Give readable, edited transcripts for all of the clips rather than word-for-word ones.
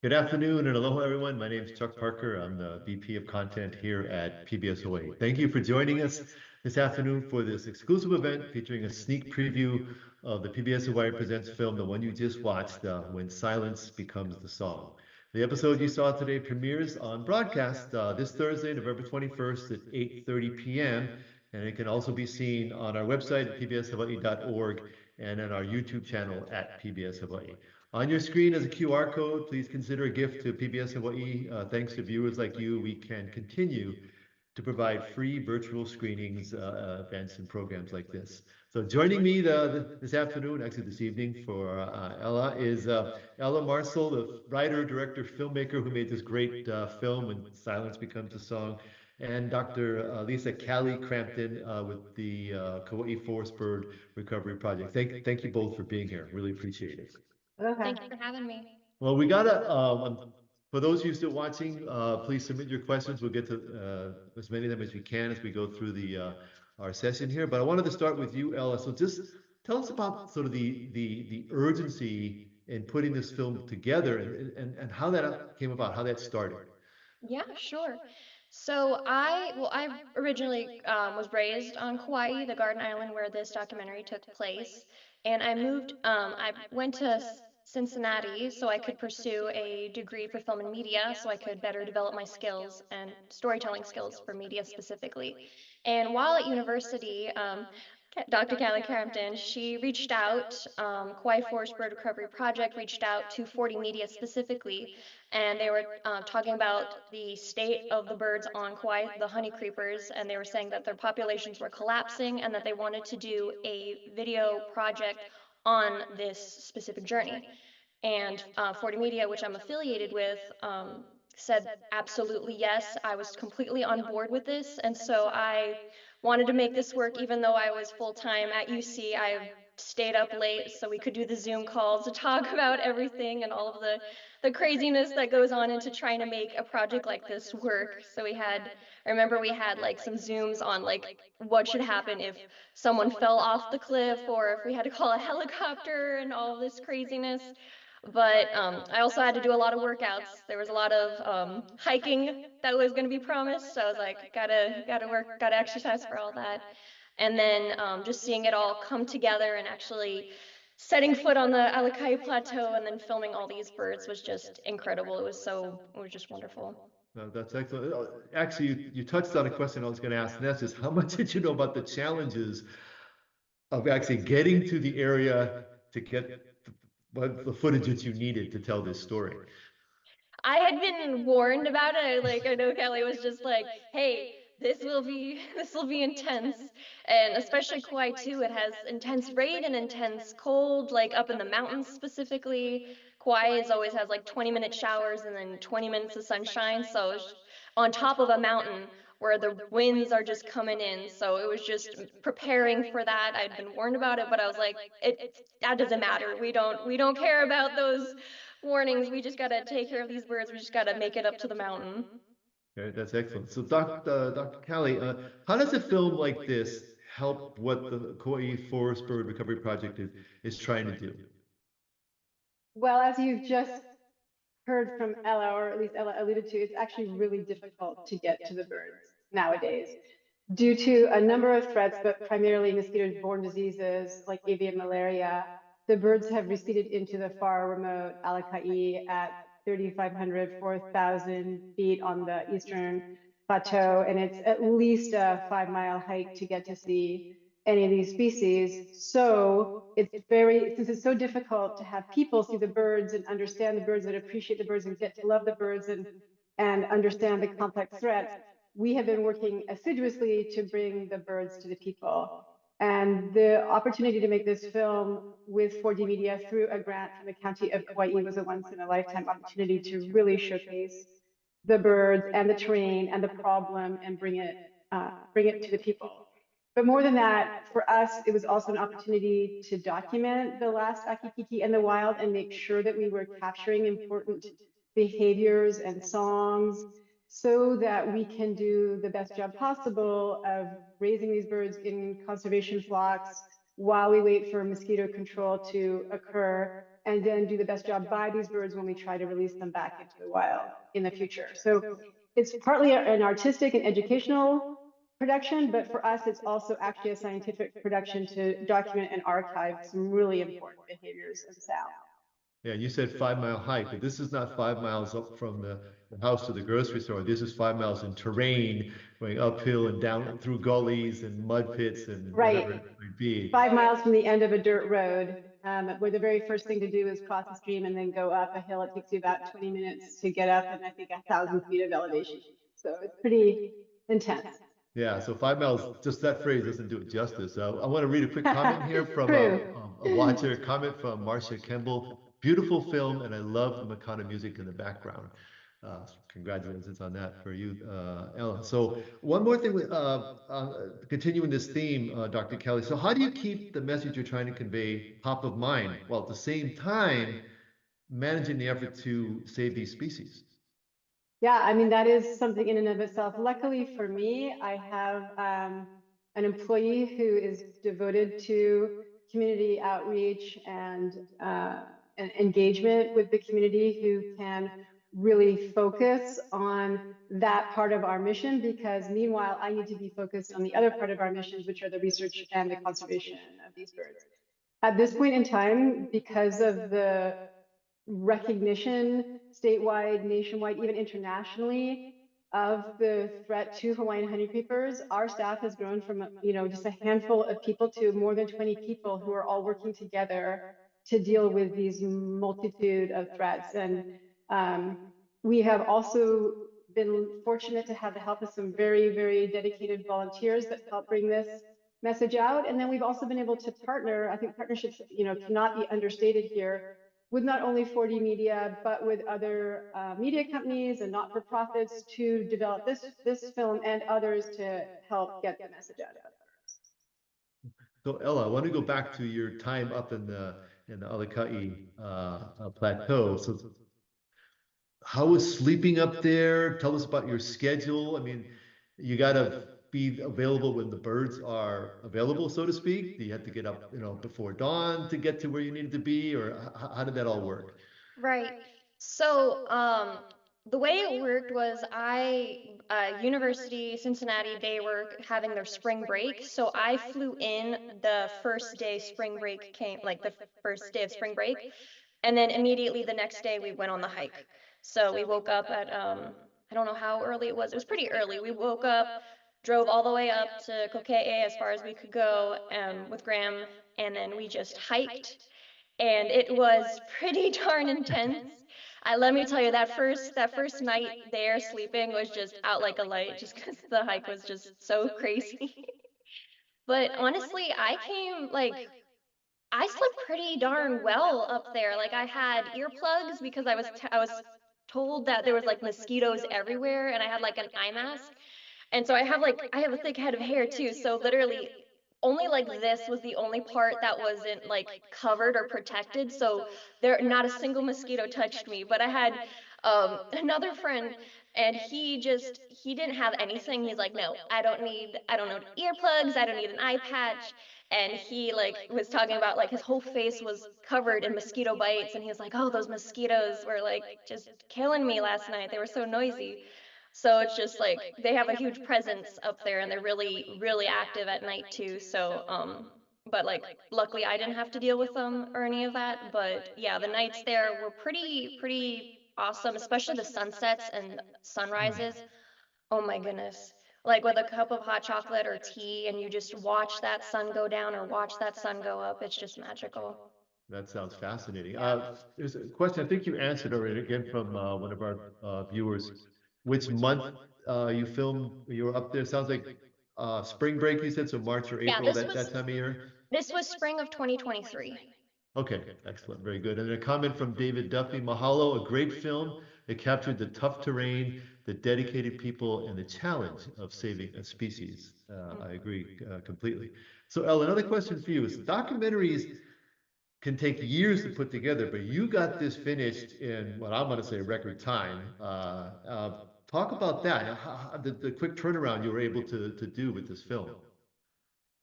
Good afternoon and aloha, everyone. My name is Chuck Parker. I'm the VP of Content here at PBS Hawaiʻi. Thank you for joining us this afternoon for this exclusive event featuring a sneak preview of the PBS Hawaiʻi Presents film, the one you just watched, When Silence Becomes the Song. The episode you saw today premieres on broadcast this Thursday, November 21st at 8:30 p.m. And it can also be seen on our website at pbshawaii.org and on our YouTube channel at PBS Hawaiʻi. On your screen is a QR code. Please consider a gift to PBS Hawaiʻi. Thanks to viewers like you, we can continue to provide free virtual screenings, events, and programs like this. So joining me this afternoon, actually this evening for Ella, is Ella Marcil, the writer, director, filmmaker who made this great film, When Silence Becomes a Song, and Dr. Lisa Callie Crampton with the Kauaʻi Forest Bird Recovery Project. Thank you both for being here. Really appreciate it. Thank you for having me. Well, we gotta, for those of you still watching, please submit your questions. We'll get to as many of them as we can as we go through the our session here. But I wanted to start with you, Ella. So just tell us about sort of the urgency in putting this film together and how that came about, how that started. Yeah, sure. So I originally was raised on Kauaʻi, the Garden Island where this documentary took place, and I went to Cincinnati so I could pursue a degree for film and media, so I could better develop my skills and storytelling skills for media specifically. And while at university, Dr. Callie Crampton, she reached out, Kauaʻi Forest Bird Recovery Project reached out to 40 Media specifically, and they were talking about the state of the birds on Kauaʻi, the honeycreepers, and they were saying that their populations were collapsing and that they wanted to do a video project on this specific journey. And 40 Media, which I'm affiliated with, said absolutely yes. I was completely on board with this, and so I wanted to make this work even though I was full-time at UC. I stayed up late so we could do the Zoom calls to talk about everything and all of the craziness that goes on into trying to make a project like this work. So I remember we had like some Zooms on like what should happen if someone fell off the cliff or if we had to call a helicopter and all of this craziness. But I also had to do a lot of workouts. There was a lot of hiking that was going to be promised. So I was like, gotta work, gotta exercise for all that. And then just seeing it all come together and actually setting foot on the Alakai Plateau and then filming all these birds was just incredible. It was just wonderful. That's excellent. Actually, you touched on a question I was going to ask next is how much did you know about the challenges of actually getting to the area to get the footage that you needed to tell this story? I had been warned about it. Like I know Kelly was just like, "Hey, this will be intense," and especially Kauai too. It has intense rain and intense cold, like up in the mountains specifically. Kauai is always has like 20-minute showers and then 20 minutes of sunshine. So it's on top of a mountain where the winds are just coming in. So it was just preparing for that. I'd been warned about it, but I was like, that doesn't matter. We don't care about those warnings. We just got to take care of these birds. We just got to make it up to the mountain. Okay, that's excellent. So, Dr. Callie, how does a film like this help what the Kauaʻi Forest Bird Recovery Project is trying to do? Well, as you've just heard from Ella, or at least Ella alluded to, it's actually really difficult to get to the birds nowadays due to a number of threats, but primarily mosquito-borne diseases like avian malaria. The birds have receded into the far remote Alakai at 3,500, 4,000 feet on the eastern plateau, and it's at least a 5-mile hike to get to see any of these species. So since it's so difficult to have people see the birds and understand the birds and appreciate the birds and get to love the birds and understand the complex threats, we have been working assiduously to bring the birds to the people. And the opportunity to make this film with 4D Media through a grant from the County of Kauaʻi was a once-in-a-lifetime opportunity to really showcase the birds and the terrain and the problem and bring it to the people. But more than that, for us, it was also an opportunity to document the last ʻakikiki in the wild and make sure that we were capturing important behaviors and songs so that we can do the best job possible of raising these birds in conservation flocks while we wait for mosquito control to occur and then do the best job by these birds when we try to release them back into the wild in the future. So it's partly an artistic and educational production, but for us, it's also actually a scientific production to document and archive some really important behaviors and sounds. Yeah, you said 5 mile hike, but this is not 5 miles up from the house to the grocery store. This is 5 miles in terrain, going uphill and down through gullies and mud pits and Right. whatever it might be. 5 miles from the end of a dirt road, where the very first thing to do is cross a stream and then go up a hill. It takes you about 20 minutes to get up, and I think 1,000 feet of elevation. So it's pretty intense. Yeah, so 5 miles, just that phrase doesn't do it justice. I want to read a quick comment here from True. a watcher, comment from Marcia Kemble. Beautiful film, and I love the Mosquito music in the background. Congratulations on that for you, Ella. So one more thing, continuing this theme, Dr. Kelly. So how do you keep the message you're trying to convey top of mind while at the same time managing the effort to save these species? Yeah, I mean, that is something in and of itself. Luckily for me, I have an employee who is devoted to community outreach and engagement with the community, who can really focus on that part of our mission, because meanwhile, I need to be focused on the other part of our missions, which are the research and the conservation of these birds. At this point in time, because of the recognition statewide, nationwide, even internationally, of the threat to Hawaiian honeycreepers, our staff has grown from, just a handful of people to more than 20 people who are all working together to deal with these multitude of threats. And we have also been fortunate to have the help of some very, very dedicated volunteers that help bring this message out. And then we've also been able to partner. I think partnerships, cannot be understated here, with not only 4D Media, but with other media companies and not-for-profits to develop this film and others to help get the message out about birds. So Ella, I want to go back to your time up in the Alakai plateau. So how was sleeping up there? Tell us about your schedule. I mean, you got to be available when the birds are available, so to speak. Do you have to get up, before dawn to get to where you needed to be, or how did that all work? Right. So, the way it worked was University, Cincinnati, they were having their spring break. So I flew in the first day spring break came, like the first day of spring break. And then immediately the next day we went on the hike. So we woke up at, I don't know how early it was. It was pretty early. We woke up, drove all the way up to Kauaʻi as far as we could go, with Graham. And then we just hiked, and it was pretty darn intense. Let me tell you, that first night there sleeping was just out like a light, just because the hike was just so crazy. But honestly, I slept pretty darn well up there. Like, I had earplugs because I was told that there was like mosquitoes everywhere, and I had like an eye mask. And so I have a thick head of hair too. So literally only like this was the only part that wasn't like covered or protected. So there not a single mosquito touched me. But I had another friend, and he didn't have anything. He's like, "No, I don't know earplugs, I don't need an eye patch." And he like was talking about like his whole face was covered in mosquito bites, and he was like, "Oh, those mosquitoes were like just killing me last night. They were so noisy." So it's just like they have a huge presence up there, and they're really, really active at night too. So, but like luckily I didn't have to deal with them or any of that. But yeah, the nights there were pretty awesome, especially the sunsets and sunrises. Oh my goodness. Like with a cup of hot chocolate or tea, and you just watch that sun go down or watch that sun go up. It's just magical. That sounds fascinating. Yeah. There's a question I think you answered already, again from one of our viewers. Which month you were up there? Sounds like spring break, you said, so March or Yeah, April, that time of year? this was spring of 2023. Okay, excellent, very good. And then a comment from David Duffy, mahalo, a great film that captured the tough terrain, the dedicated people, and the challenge of saving a species. I agree completely. So Elle, another question for you is documentaries can take years to put together, but you got this finished in what I'm going to say record time. Talk about that, the quick turnaround you were able to do with this film.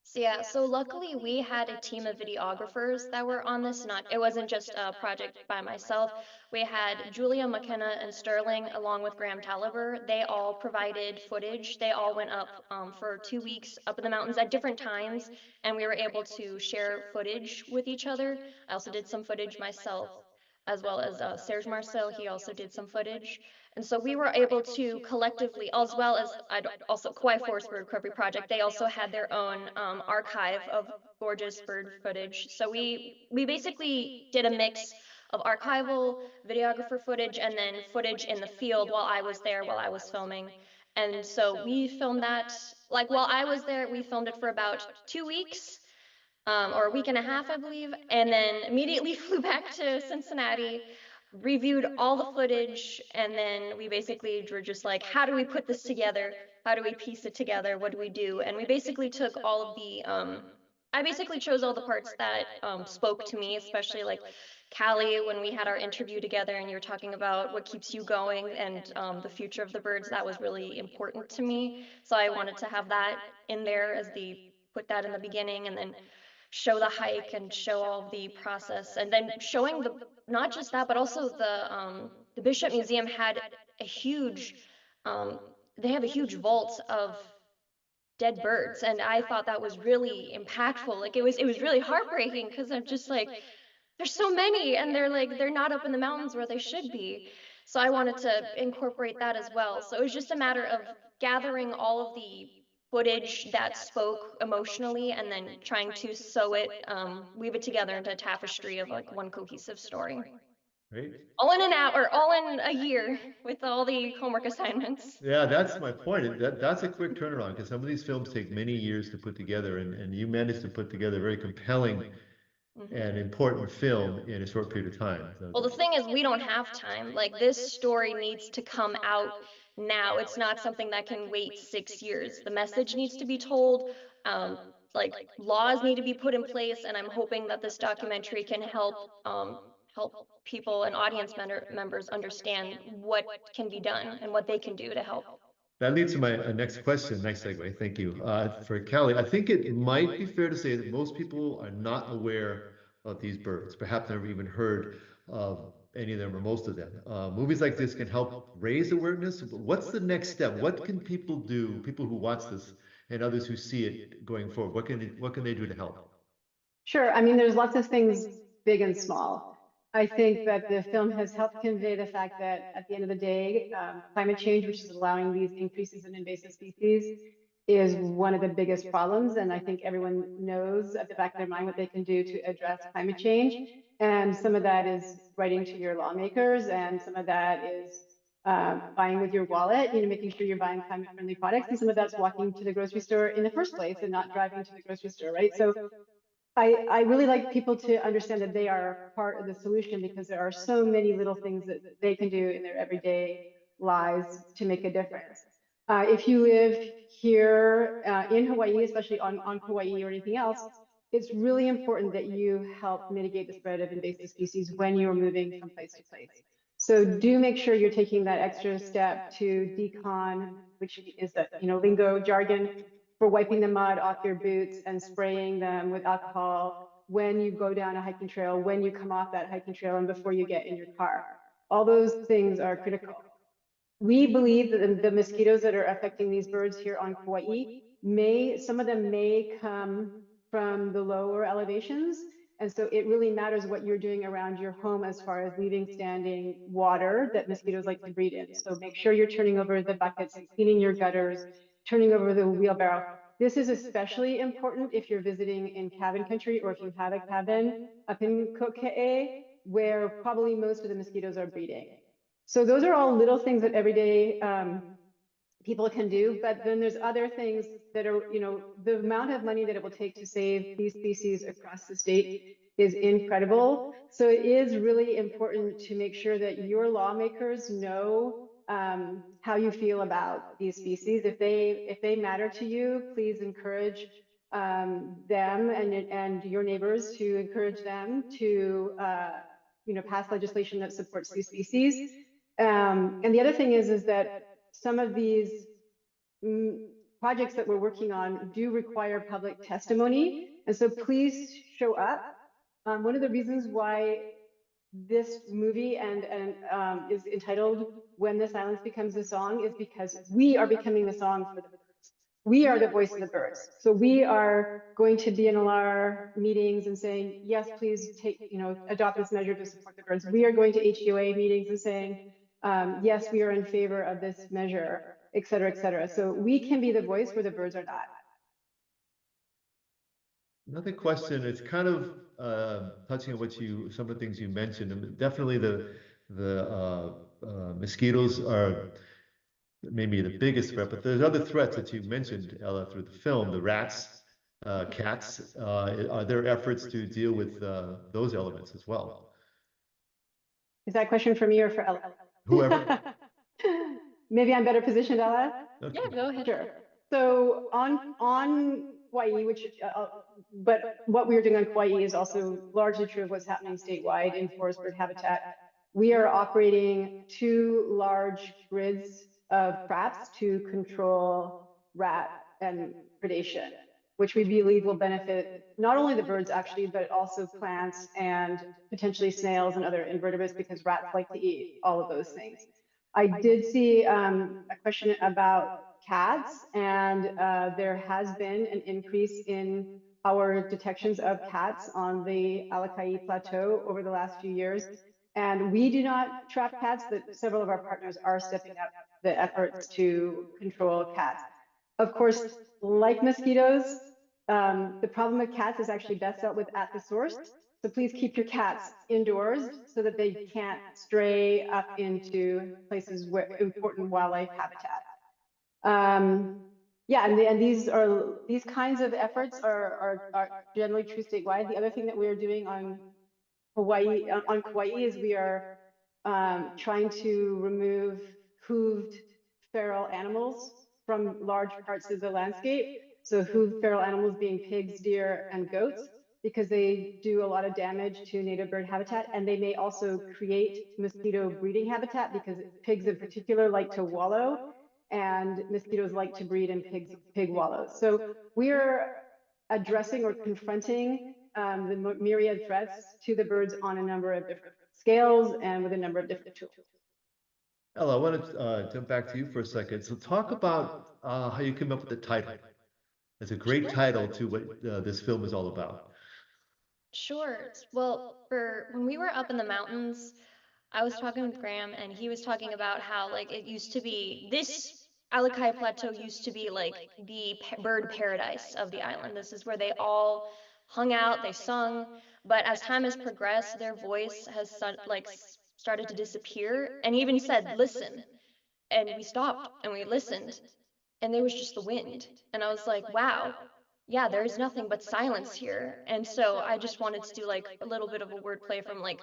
So yeah, so luckily we had a team of videographers that were on this. Not it wasn't just a project by myself. We had Julia McKenna and Sterling along with Graham Taliber. They all provided footage. They all went up for 2 weeks up in the mountains at different times, and we were able to share footage with each other. I also did some footage myself, as well as Serge Marcel. He also did some footage. And so we were able to collectively, as well as also Kauaʻi Forest Bird Recovery Project, they also had their own archive of gorgeous bird footage. So we basically did a mix of archival videographer footage and then footage in the field while I was there, while I was filming. And so we filmed that, like while I was there, we filmed it for about 2 weeks, or a week and a half, I believe, and then immediately flew back to Cincinnati, reviewed all the footage, and then we basically were just like, how do we put this together? How do we piece it together? What do we do? And we basically took all of the I basically chose all the parts that spoke to me, especially like Callie, when we had our interview together and you were talking about what keeps you going and the future of the birds, that was really important to me. So I wanted to have that in there as the put that in the beginning, and then show the hike and show all of the process, and then showing the not just that but also the Bishop Museum had a huge um they have a huge vault of dead birds, and I thought that was really impactful. Like it was really heartbreaking because I'm just like, there's so many and they're not up in the mountains where they should be. So I wanted to incorporate that as well. So it was just a matter of gathering all of the footage that spoke emotionally and then trying to sew it, weave it together into a tapestry of like one cohesive story. Right? All in an hour, all in a year with all the homework assignments. Yeah, that's my point. That's a quick turnaround because some of these films take many years to put together, and you managed to put together a very compelling Mhm. and important film in a short period of time. So, Well, the thing is, we don't have time. Like, this story needs to come out now. It's not something that can wait 6 years. The message needs to be told. Um, like, laws need to be put in place, and I'm hoping that this documentary can help people and audience members understand what can be done and what they can do to help. that leads to my next question. Nice segue. Thank you. For Callie, I think it might be fair to say that most people are not aware of these birds, perhaps never even heard of any of them or most of them. Movies like this can help raise awareness. What's the next step? What can people do, people who watch this and others who see it going forward? What can they do to help? Sure. I mean, there's lots of things, big and small. I think that the film has helped convey the fact that at the end of the day, climate change, which is allowing these increases in invasive species, is one of the biggest problems. And I think everyone knows at the back of their mind what they can do to address climate change. And some of that is writing to your lawmakers, and some of that is buying with your wallet, making sure you're buying climate friendly products. And some of that's walking to the grocery store in the first place and not driving to the grocery store, right? So I really like people to understand that they are part of the solution, because there are so many little things that they can do in their everyday lives to make a difference. If you live here in Hawaii, especially on Kauaʻi or anything else, it's really important that you help mitigate the spread of invasive species when you're moving from place to place. So do make sure you're taking that extra step to decon, which is the lingo jargon for wiping the mud off your boots and spraying them with alcohol when you go down a hiking trail, when you come off that hiking trail, and before you get in your car. All those things are critical. We believe that the mosquitoes that are affecting these birds here on Kauaʻi some of them may come from the lower elevations. And so it really matters what you're doing around your home as far as leaving standing water that mosquitoes like to breed in. So make sure you're turning over the buckets and cleaning your gutters, turning over the wheelbarrow. This is especially important if you're visiting in cabin country, or if you have a cabin up in Koke'e, where probably most of the mosquitoes are breeding. So those are all little things that everyday people can do. But then there's other things that are, the amount of money that it will take to save these species across the state is incredible. So it is really important to make sure that your lawmakers know how you feel about these species. If they matter to you, please encourage them and your neighbors to encourage them to pass legislation that supports these species. And the other thing is that some of these projects that we're working on do require public testimony. And so please show up. One of the reasons why this movie is entitled "When the Silence Becomes a Song" is because we are becoming the song for the birds. We are the voice of the birds. So we are going to be in all our meetings and saying, yes, please adopt this measure to support the birds. We are going to HUA meetings and saying, yes, we are in favor of this measure, et cetera, et cetera. So we can be the voice where the birds are not. Another question, it's kind of touching on some of the things you mentioned, and definitely the mosquitoes are maybe the biggest threat, but there's other threats that you mentioned, Ella, through the film, the rats, cats. Are there efforts to deal with those elements as well? Is that a question for me or for Ella? Whoever. Maybe I'm better positioned, Ella? Okay. Yeah, go ahead. Sure. So on Kauaʻi, but what we are doing on Kauaʻi is also largely true of what's happening statewide in forest bird habitat. We are operating 2 large grids of traps to control rat and predation, which we believe will benefit not only the birds actually, but also plants and potentially snails and other invertebrates, because rats like to eat all of those things. I did see a question about cats, and there has been an increase in our detections of cats on the Kauaʻi Plateau over the last few years. And we do not trap cats, but several of our partners are stepping up the efforts to control cats. Of course, like mosquitoes, the problem with cats is actually best dealt with at the source. So please keep your cats indoors so that they can't stray up into places where important wildlife habitat. Yeah, and these kinds of efforts are generally true statewide. The other thing that we are doing on Kauaʻi is we are trying to remove hooved feral animals from large parts of the landscape. So hooved feral animals being pigs, deer, and goats, because they do a lot of damage to native bird habitat, and they may also create mosquito breeding habitat, because pigs in particular like to wallow, and mosquitoes like to breed in pig wallows. So we are addressing or confronting the myriad threats to the birds on a number of different scales and with a number of different tools. Ella, I want to jump back to you for a second. So talk about how you came up with the title. It's a great title to what this film is all about. Sure. Well, for when we were up in the mountains, I was talking with Graham, and he was talking about how, like, it used to be this Kauaʻi Plateau used to be like the bird paradise of the island. This is where they all hung out, they sung. But as time has progressed, their voice has started to disappear. And he even said, "Listen," and we stopped and we listened, and there was just the wind. And I was like, wow, yeah, there is nothing but silence here. And so I just wanted to do like a little bit of a wordplay from like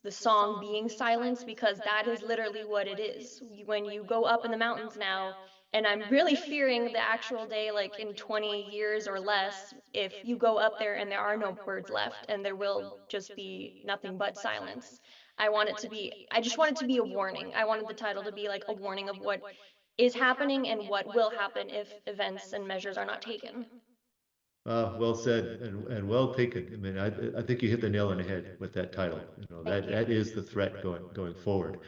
the song being silence, because that is literally what it is. When you go up in the mountains now, and I'm really fearing the actual day, like in 20 years or less, if you go up there and there are no birds left and there will just be nothing but silence. I just want it to be a warning. I wanted the title to be like a warning of what is happening and what will happen if events and measures are not taken. Well said and well taken. I mean, I think you hit the nail on the head with that title. That is the threat going forward,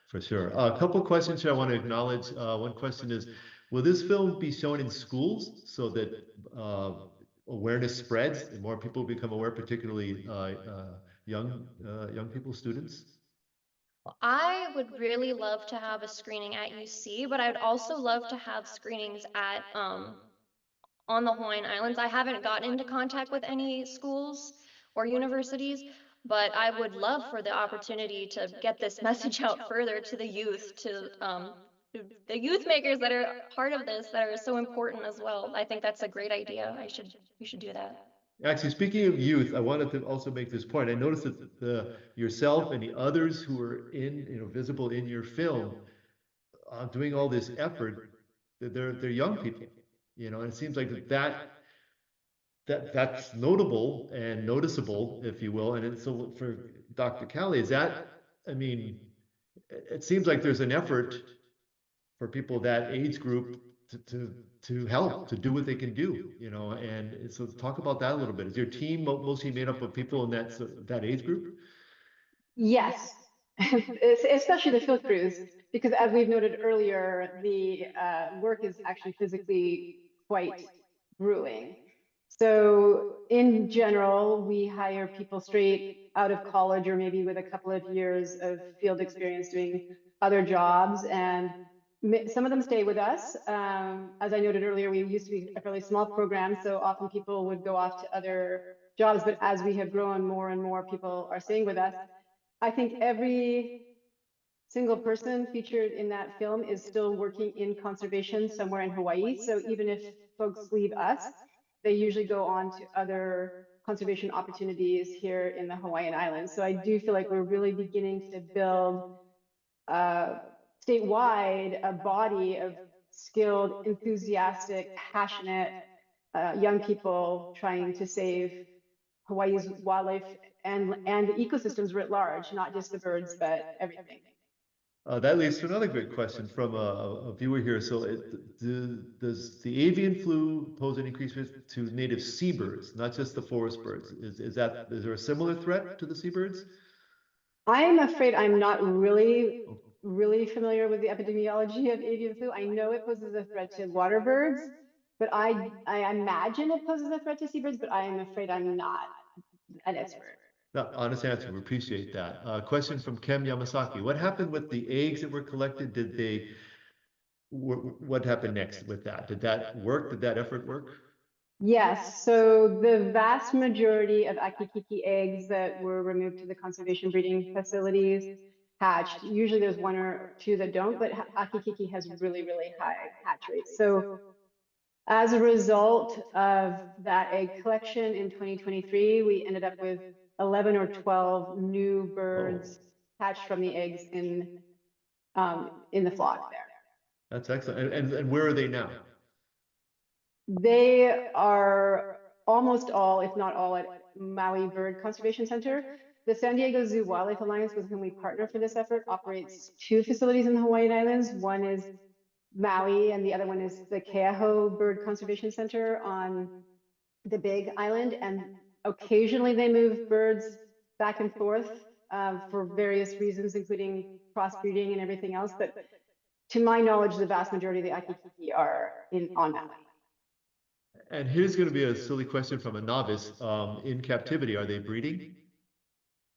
for sure. A couple questions here I want to acknowledge. One question is, will this film be shown in schools so that awareness spreads and more people become aware, particularly young people, students? I would really love to have a screening at UC, but I'd also love to have screenings at on the Hawaiian Islands. I haven't gotten into contact with any schools or universities, but I would love for the opportunity to get this message out further to the youth, to the youth makers that are part of this, that are so important as well. I think that's a great idea. We should do that. Actually, speaking of youth, I wanted to also make this point. I noticed that yourself and the others who are visible in your film, doing all this effort, they're young people, and it seems like that's notable and noticeable, if you will. And so for Dr. Callie, I mean, it seems like there's an effort for people that age group to help, to do what they can do, you know. And so talk about that a little bit. Is your team mostly made up of people in that age group? Yes, especially the field crews, because as we've noted earlier, the work is actually physically quite grueling. So in general, we hire people straight out of college or maybe with a couple of years of field experience doing other jobs. And some of them stay with us. As I noted earlier, we used to be a fairly small program, so often people would go off to other jobs. But as we have grown, more and more people are staying with us. I think every single person featured in that film is still working in conservation somewhere in Hawaii. So even if folks leave us, they usually go on to other conservation opportunities here in the Hawaiian Islands. So I do feel like we're really beginning to build statewide a body of skilled, enthusiastic, passionate young people trying to save Hawaii's wildlife and the ecosystems writ large, not just the birds, but everything. That leads to another great question from a viewer here. So, does the avian flu pose an increased risk to native seabirds, not just the forest birds? Is there a similar threat to the seabirds? I'm afraid I'm not really familiar with the epidemiology of avian flu. I know it poses a threat to water birds, but I imagine it poses a threat to seabirds, but I am afraid I'm not an expert. No, honest answer. We appreciate that. Question from Kem Yamasaki. What happened with the eggs that were collected? What happened next with that? Did that work? Did that effort work? Yes, so the vast majority of ʻakikiki eggs that were removed to the conservation breeding facilities hatched. Usually there's one or two that don't, but ʻakikiki has really, really high hatch rates. So as a result of that egg collection in 2023, we ended up with 11 or 12 new birds hatched from the eggs in the flock there. That's excellent. And where are they now? They are almost all, if not all, at Maui Bird Conservation Center. The San Diego Zoo Wildlife Alliance, with whom we partner for this effort, operates two facilities in the Hawaiian Islands. One is Maui, and the other one is the Keaho Bird Conservation Center on the Big Island. And occasionally they move birds back and forth for various reasons, including crossbreeding and everything else. But to my knowledge, the vast majority of the ʻakikiki are on Maui. And here's going to be a silly question from a novice. In captivity, are they breeding?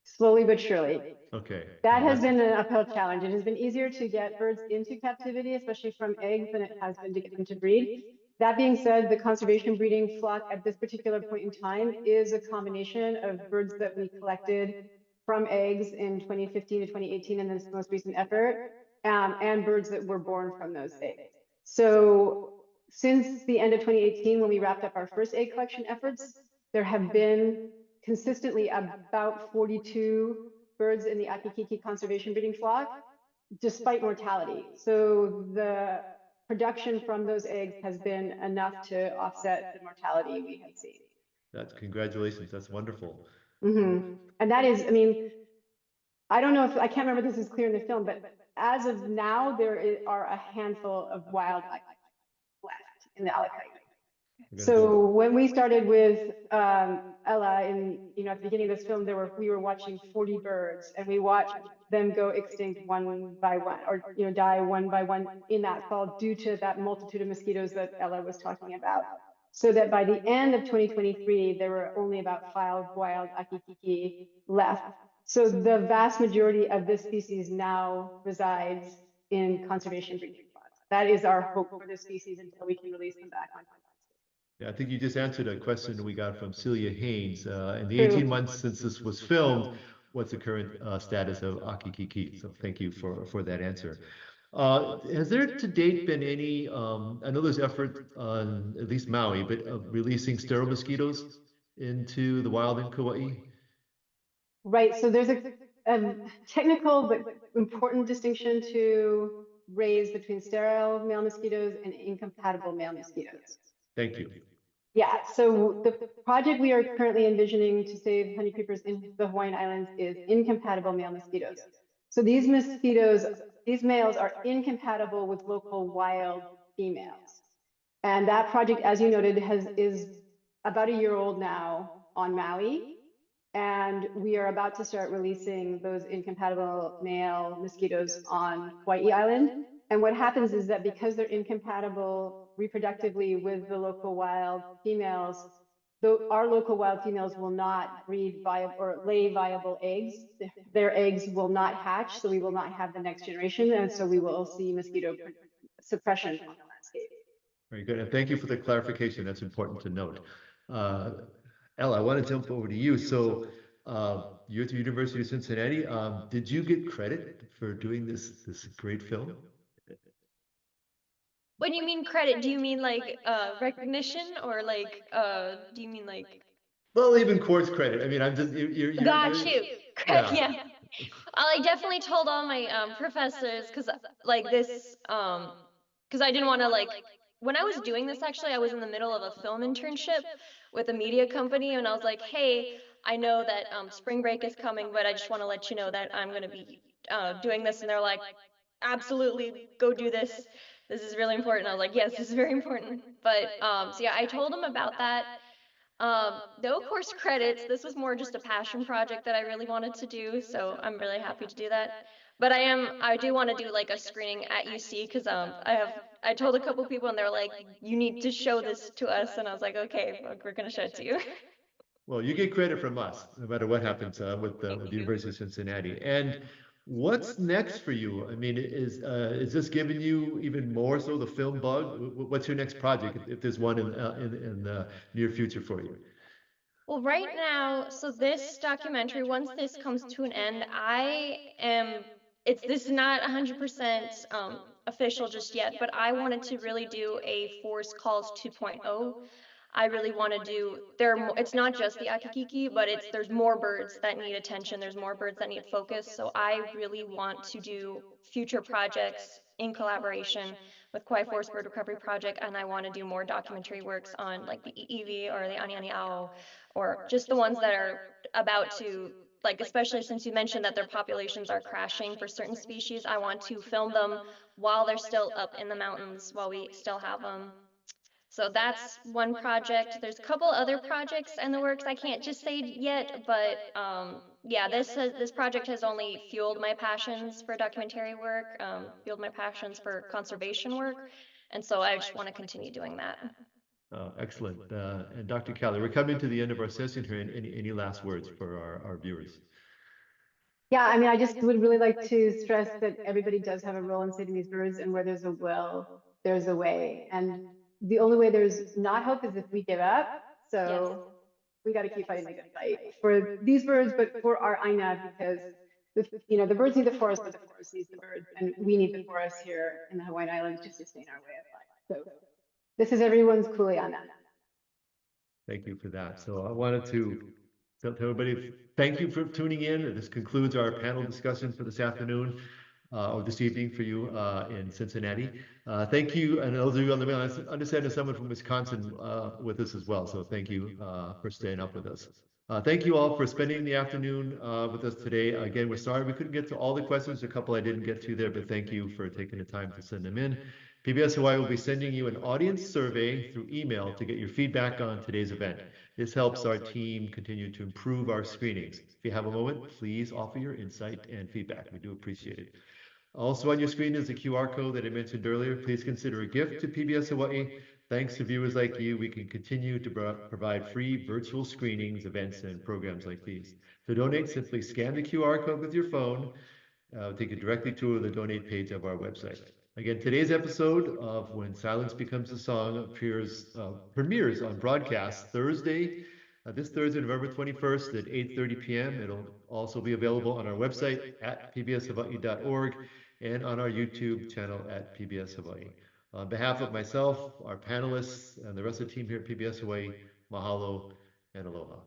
Slowly but surely. Okay. That has been an uphill challenge. It has been easier to get birds into captivity, especially from eggs, than it has been to get them to breed. That being said, the conservation breeding flock at this particular point in time is a combination of birds that we collected from eggs in 2015 to 2018 in this most recent effort, and birds that were born from those eggs. So since the end of 2018, when we wrapped up our first egg collection efforts, there have been consistently about 42 birds in the ʻakikiki conservation breeding flock, despite mortality. So the production from those eggs has been enough to offset the mortality we have seen. Congratulations. That's wonderful. Mm-hmm. And that is, I mean, I don't know if, I can't remember if this is clear in the film, but as of now, there are a handful of wild ʻakikiki left in the Alakai. So when we started with Ella at the beginning of this film, we were watching 40 birds, and we watched them go extinct one by one, or die one by one in that fall due to that multitude of mosquitoes that Ella was talking about. So that by the end of 2023, there were only about 5 wild ʻakikiki left. So the vast majority of this species now resides in conservation breeding spots. That is our hope for this species until we can release them back on. Yeah, I think you just answered a question we got from Celia Haynes. In the 18 months since this was filmed, what's the current status of ʻakikiki? So thank you for that answer. Has there to date been any, I know there's effort on at least Maui, but releasing sterile mosquitoes into the wild in Kauaʻi? Right, so there's a technical but important distinction to raise between sterile male mosquitoes and incompatible male mosquitoes. Thank you. Yeah, so the project we are currently envisioning to save honeycreepers in the Hawaiian Islands is incompatible male mosquitoes. So these mosquitoes, these males are incompatible with local wild females. And that project, as you noted, is about a year old now on Maui. And we are about to start releasing those incompatible male mosquitoes on Kauaʻi Island. And what happens is that because they're incompatible reproductively with the local wild females, our local wild females will not breed viable or lay viable eggs. Their eggs will not hatch, so we will not have the next generation. And so we will see mosquito suppression on the landscape. Very good. And thank you for the clarification. That's important to note. Ella, I want to jump over to you. So you're at the University of Cincinnati. Did you get credit for doing this great film? When you mean credit, do you mean like recognition, or like do you mean like Well, even course credit. I mean, I'm just got you. yeah. Yeah. I definitely told all my professors, because like this because I didn't want to, like, when I was doing this, actually I was in the middle of a film internship with a media company, and I was like, hey, I know that spring break is coming, but I just want to let you know that I'm going to be doing this. And they're like, absolutely, go do this, this is really important. I was like, yes, this is very important. But so yeah, I told them about that. No course credits. This was more just a passion project that I really wanted to do, so I'm really happy to do that. But I do want to do like a screening at UC, because I told a couple people and they're like, you need to show this to us, and I was like, okay, we're gonna show it to you. Well, you get credit from us, no matter what happens with the Thank you. University of Cincinnati. And what's next for you? I mean, is this giving you even more so the film bug? What's your next project, if there's one in the near future for you? Well, right now, so this documentary, once this comes to an end, this is not 100% official just yet, but I wanted to really do a Forest Calls 2.0. I really want to do it's not just the ʻakikiki, but there's more birds that need attention, there's more birds that need focus. So I really want to do future projects in collaboration with Kauaʻi Forest Bird Recovery Project, and I want to do more documentary works on like the i'iwi or the aniani ao, or just the ones that are about to, like, especially since you mentioned that their populations are crashing for certain species. I want to film them while they're still up in the mountains, while we still have them. So that's one project. There's a couple other projects in the works. I can't just say yet, but yeah, this project has only fueled my passions for documentary work, fueled my passions for conservation work, and so I just want to continue doing that. Excellent. And Dr. Kelly, we're coming to the end of our session here. Any last words for our viewers? Yeah, I mean, I just would really like to stress that everybody does have a role in saving these birds, and where there's a will, there's a way. And the only way there's not hope is if we give up. So we got to keep fighting the good fight for these birds, but for our Aina, because the birds need the forest, but the forest needs the birds, and we need the forest here in the Hawaiian Islands to sustain our way of life. So this is everyone's kuleana. Thank you for that. So I wanted to tell everybody, thank you for tuning in. This concludes our panel discussion for this afternoon, or this evening for you in Cincinnati. Thank you, and those of you on the mail, I understand there's someone from Wisconsin with us as well, so thank you for staying up with us. Thank you all for spending the afternoon with us today. Again, we're sorry we couldn't get to all the questions. A couple I didn't get to there, but thank you for taking the time to send them in. PBS Hawaiʻi will be sending you an audience survey through email to get your feedback on today's event. This helps our team continue to improve our screenings. If you have a moment, please offer your insight and feedback. We do appreciate it. Also on your screen is the QR code that I mentioned earlier. Please consider a gift to PBS Hawaiʻi. Thanks to viewers like you, we can continue to provide free virtual screenings, events, and programs like these. To donate, simply scan the QR code with your phone. Take you directly to the donate page of our website. Again, today's episode of When Silence Becomes a Song premieres on broadcast Thursday, this Thursday, November 21st at 8:30 p.m. It'll also be available on our website at pbshawaii.org and on our YouTube channel at PBS Hawaiʻi. On behalf of myself, our panelists, and the rest of the team here at PBS Hawaiʻi, mahalo and aloha.